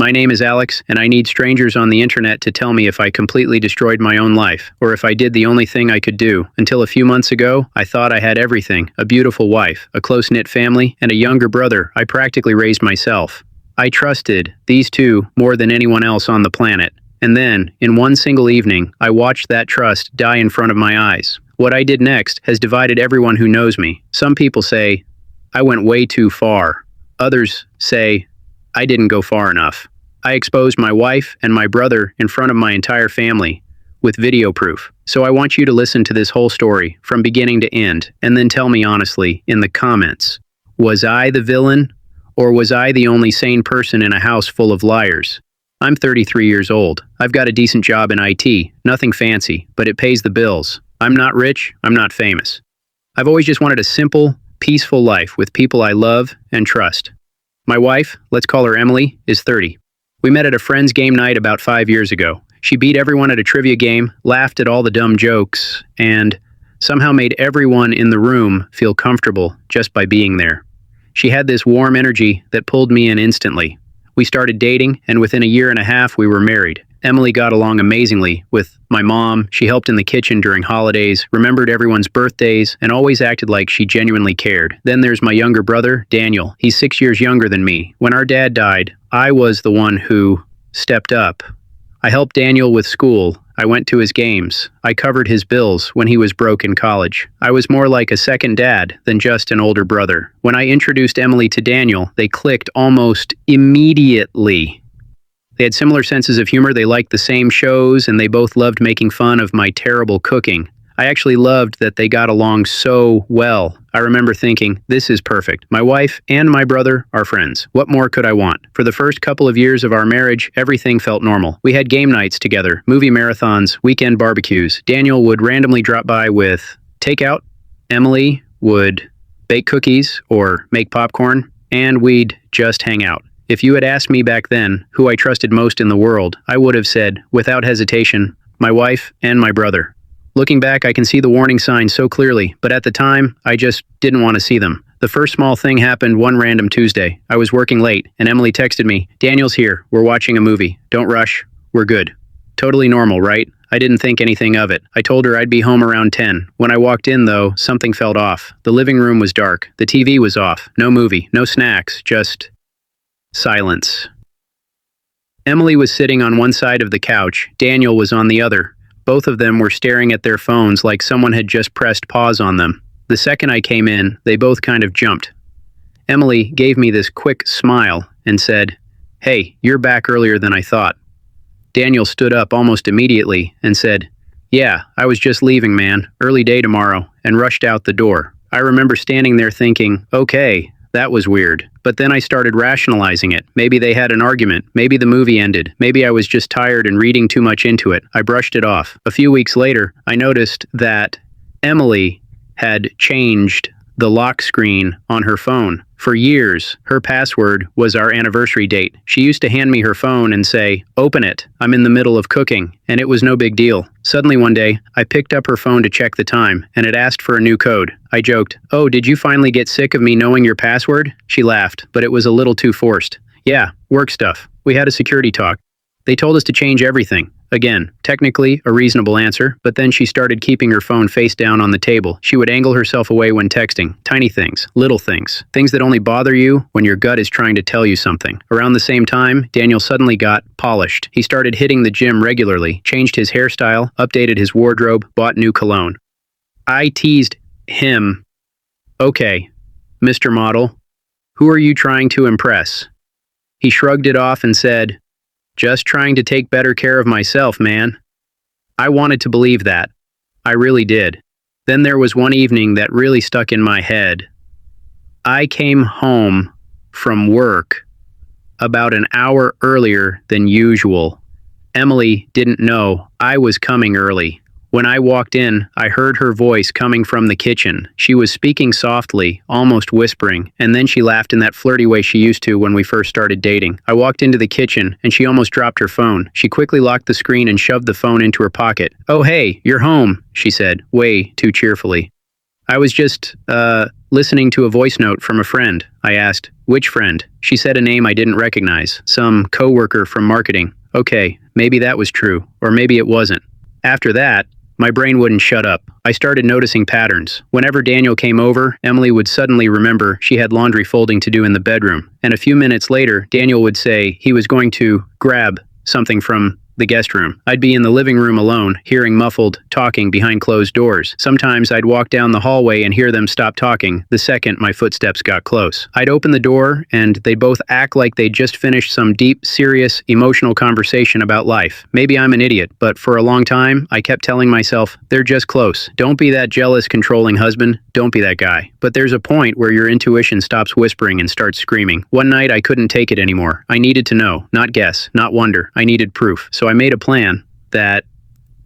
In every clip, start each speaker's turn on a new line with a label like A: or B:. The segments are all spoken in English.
A: My name is Alex, and I need strangers on the internet to tell me if I completely destroyed my own life, or if I did the only thing I could do. Until a few months ago, I thought I had everything: a beautiful wife, a close-knit family, and a younger brother I practically raised myself. I trusted these two more than anyone else on the planet. And then, in one single evening, I watched that trust die in front of my eyes. What I did next has divided everyone who knows me. Some people say, I went way too far. Others say, I didn't go far enough. I exposed my wife and my brother in front of my entire family, with video proof. So I want you to listen to this whole story, from beginning to end, and then tell me honestly, in the comments, was I the villain, or was I the only sane person in a house full of liars? I'm 33 years old. I've got a decent job in IT, nothing fancy, but it pays the bills. I'm not rich, I'm not famous. I've always just wanted a simple, peaceful life with people I love and trust. My wife, let's call her Emily, is 30. We met at a friend's game night about 5 years ago. She beat everyone at a trivia game, laughed at all the dumb jokes, and somehow made everyone in the room feel comfortable just by being there. She had this warm energy that pulled me in instantly. We started dating, and within a year and a half, we were married. Emily got along amazingly with my mom. She helped in the kitchen during holidays, remembered everyone's birthdays, and always acted like she genuinely cared. Then there's my younger brother, Daniel. He's 6 years younger than me. When our dad died, I was the one who stepped up. I helped Daniel with school. I went to his games. I covered his bills when he was broke in college. I was more like a second dad than just an older brother. When I introduced Emily to Daniel, they clicked almost immediately. They had similar senses of humor, they liked the same shows, and they both loved making fun of my terrible cooking. I actually loved that they got along so well. I remember thinking, this is perfect. My wife and my brother are friends. What more could I want? For the first couple of years of our marriage, everything felt normal. We had game nights together, movie marathons, weekend barbecues. Daniel would randomly drop by with takeout. Emily would bake cookies or make popcorn, and we'd just hang out. If you had asked me back then who I trusted most in the world, I would have said, without hesitation, my wife and my brother. Looking back, I can see the warning signs so clearly, but at the time, I just didn't want to see them. The first small thing happened one random Tuesday. I was working late, and Emily texted me, Daniel's here, we're watching a movie. Don't rush, we're good. Totally normal, right? I didn't think anything of it. I told her I'd be home around 10. When I walked in, though, something felt off. The living room was dark. The TV was off. No movie, no snacks, just silence. Emily was sitting on one side of the couch. Daniel was on the other. Both of them were staring at their phones like someone had just pressed pause on them. The second I came in, they both kind of jumped. Emily gave me this quick smile and said, Hey, you're back earlier than I thought. Daniel stood up almost immediately and said, Yeah, I was just leaving, man. Early day tomorrow, and rushed out the door. I remember standing there thinking, okay, that was weird. But then I started rationalizing it. Maybe they had an argument. Maybe the movie ended. Maybe I was just tired and reading too much into it. I brushed it off. A few weeks later, I noticed that Emily had changed the lock screen on her phone. For years, her password was our anniversary date. She used to hand me her phone and say, Open it. I'm in the middle of cooking. And it was no big deal. Suddenly one day, I picked up her phone to check the time, and it asked for a new code. I joked, Oh, did you finally get sick of me knowing your password? She laughed, but it was a little too forced. Yeah, work stuff. We had a security talk. They told us to change everything. Again, technically a reasonable answer, but then she started keeping her phone face down on the table. She would angle herself away when texting. Tiny things, little things, things that only bother you when your gut is trying to tell you something. Around the same time, Daniel suddenly got polished. He started hitting the gym regularly, changed his hairstyle, updated his wardrobe, bought new cologne. I teased him. Okay, Mr. Model, who are you trying to impress? He shrugged it off and said, Just trying to take better care of myself, man. I wanted to believe that. I really did. Then there was one evening that really stuck in my head. I came home from work about an hour earlier than usual. Emily didn't know I was coming early. When I walked in, I heard her voice coming from the kitchen. She was speaking softly, almost whispering, and then she laughed in that flirty way she used to when we first started dating. I walked into the kitchen, and she almost dropped her phone. She quickly locked the screen and shoved the phone into her pocket. Oh, hey, you're home, she said, way too cheerfully. I was just, listening to a voice note from a friend. I asked, which friend? She said a name I didn't recognize, some coworker from marketing. Okay, maybe that was true, or maybe it wasn't. After that, my brain wouldn't shut up. I started noticing patterns. Whenever Daniel came over, Emily would suddenly remember she had laundry folding to do in the bedroom. And a few minutes later, Daniel would say he was going to grab something from the guest room. I'd be in the living room alone, hearing muffled talking behind closed doors. Sometimes I'd walk down the hallway and hear them stop talking the second my footsteps got close. I'd open the door and they'd both act like they'd just finished some deep, serious, emotional conversation about life. Maybe I'm an idiot, but for a long time, I kept telling myself, they're just close. Don't be that jealous, controlling husband. Don't be that guy. But there's a point where your intuition stops whispering and starts screaming. One night I couldn't take it anymore. I needed to know, not guess, not wonder. I needed proof. So I made a plan that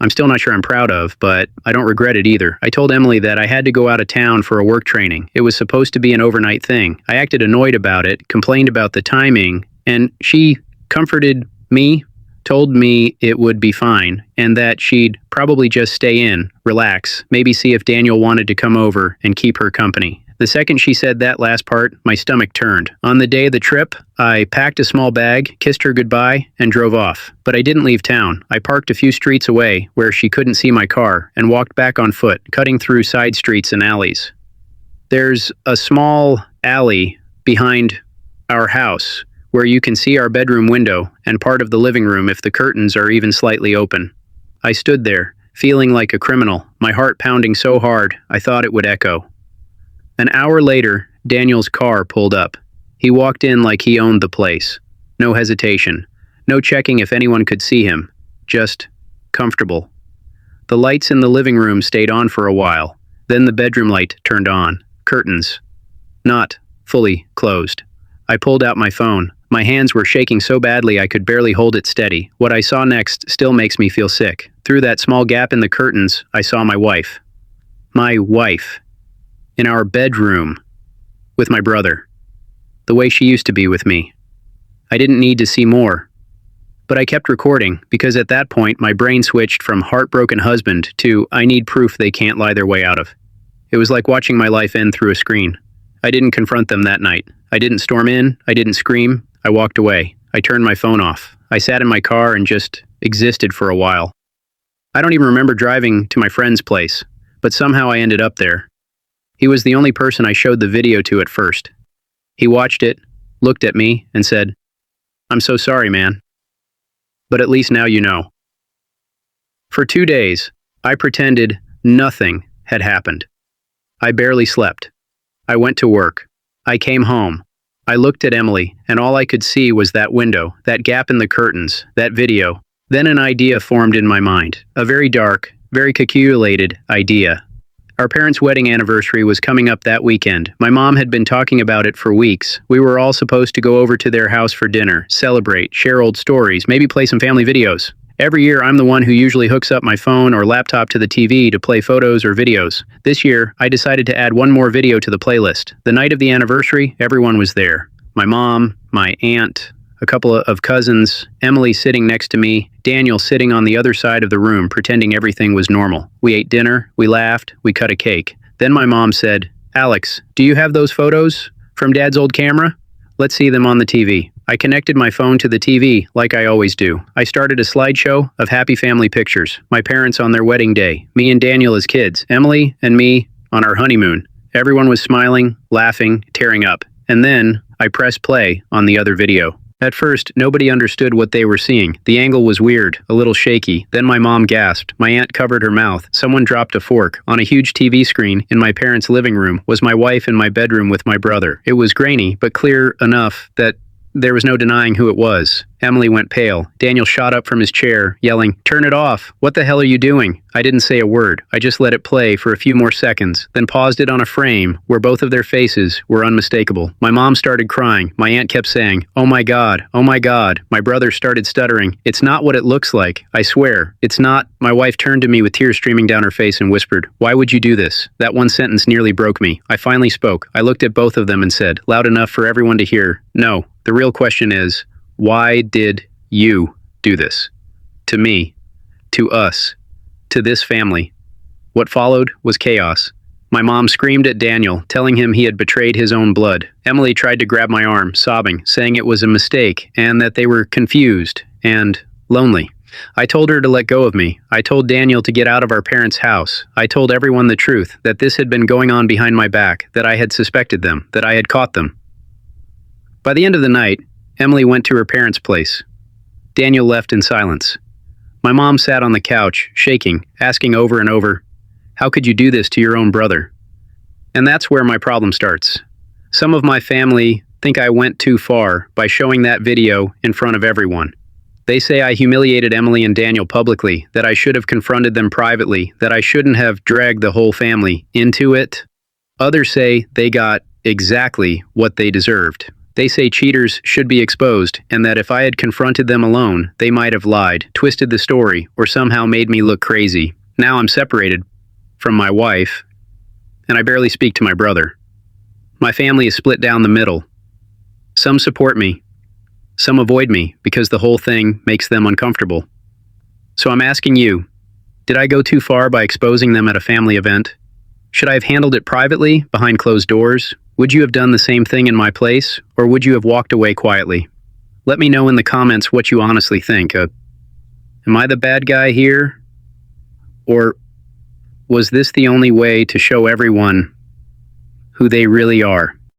A: I'm still not sure I'm proud of, but I don't regret it either. I told Emily that I had to go out of town for a work training. It was supposed to be an overnight thing. I acted annoyed about it, complained about the timing, and she comforted me, told me it would be fine, and that she'd probably just stay in, relax, maybe see if Daniel wanted to come over and keep her company. The second she said that last part, my stomach turned. On the day of the trip, I packed a small bag, kissed her goodbye, and drove off. But I didn't leave town. I parked a few streets away where she couldn't see my car and walked back on foot, cutting through side streets and alleys. There's a small alley behind our house where you can see our bedroom window and part of the living room if the curtains are even slightly open. I stood there, feeling like a criminal, my heart pounding so hard I thought it would echo. An hour later, Daniel's car pulled up. He walked in like he owned the place. No hesitation. No checking if anyone could see him. Just comfortable. The lights in the living room stayed on for a while. Then the bedroom light turned on. Curtains. Not fully closed. I pulled out my phone. My hands were shaking so badly I could barely hold it steady. What I saw next still makes me feel sick. Through that small gap in the curtains, I saw my wife. My wife. In our bedroom. With my brother. The way she used to be with me. I didn't need to see more. But I kept recording, because at that point my brain switched from heartbroken husband to I need proof they can't lie their way out of. It was like watching my life end through a screen. I didn't confront them that night. I didn't storm in. I didn't scream. I walked away. I turned my phone off. I sat in my car and just existed for a while. I don't even remember driving to my friend's place, but somehow I ended up there. He was the only person I showed the video to at first. He watched it, looked at me, and said, "I'm so sorry, man. But at least now you know." For 2 days, I pretended nothing had happened. I barely slept. I went to work. I came home. I looked at Emily, and all I could see was that window, that gap in the curtains, that video. Then an idea formed in my mind. A very dark, very calculated idea. Our parents' wedding anniversary was coming up that weekend. My mom had been talking about it for weeks. We were all supposed to go over to their house for dinner, celebrate, share old stories, maybe play some family videos. Every year, I'm the one who usually hooks up my phone or laptop to the TV to play photos or videos. This year, I decided to add one more video to the playlist. The night of the anniversary, everyone was there. My mom, my aunt, a couple of cousins, Emily sitting next to me, Daniel sitting on the other side of the room pretending everything was normal. We ate dinner, we laughed, we cut a cake. Then my mom said, "Alex, do you have those photos from Dad's old camera? Let's see them on the TV." I connected my phone to the TV like I always do. I started a slideshow of happy family pictures. My parents on their wedding day, me and Daniel as kids, Emily and me on our honeymoon. Everyone was smiling, laughing, tearing up. And then I pressed play on the other video. At first, nobody understood what they were seeing. The angle was weird, a little shaky. Then my mom gasped. My aunt covered her mouth. Someone dropped a fork. On a huge TV screen in my parents' living room was my wife in my bedroom with my brother. It was grainy, but clear enough that there was no denying who it was. Emily went pale. Daniel shot up from his chair, yelling, "Turn it off! What the hell are you doing?" I didn't say a word. I just let it play for a few more seconds, then paused it on a frame where both of their faces were unmistakable. My mom started crying. My aunt kept saying, "Oh my God, oh my God." My brother started stuttering, "It's not what it looks like. I swear, it's not." My wife turned to me with tears streaming down her face and whispered, "Why would you do this?" That one sentence nearly broke me. I finally spoke. I looked at both of them and said, loud enough for everyone to hear, "No, the real question is, why did you do this? To me, to us, to this family." What followed was chaos. My mom screamed at Daniel, telling him he had betrayed his own blood. Emily tried to grab my arm, sobbing, saying it was a mistake and that they were confused and lonely. I told her to let go of me. I told Daniel to get out of our parents' house. I told everyone the truth, that this had been going on behind my back, that I had suspected them, that I had caught them. By the end of the night, Emily went to her parents' place. Daniel left in silence. My mom sat on the couch, shaking, asking over and over, "How could you do this to your own brother?" And that's where my problem starts. Some of my family think I went too far by showing that video in front of everyone. They say I humiliated Emily and Daniel publicly, that I should have confronted them privately, that I shouldn't have dragged the whole family into it. Others say they got exactly what they deserved. They say cheaters should be exposed, and that if I had confronted them alone, they might have lied, twisted the story, or somehow made me look crazy. Now I'm separated from my wife, and I barely speak to my brother. My family is split down the middle. Some support me. Some avoid me because the whole thing makes them uncomfortable. So I'm asking you, did I go too far by exposing them at a family event? Should I have handled it privately, behind closed doors? Would you have done the same thing in my place, or would you have walked away quietly? Let me know in the comments what you honestly think. Am I the bad guy here? Or was this the only way to show everyone who they really are?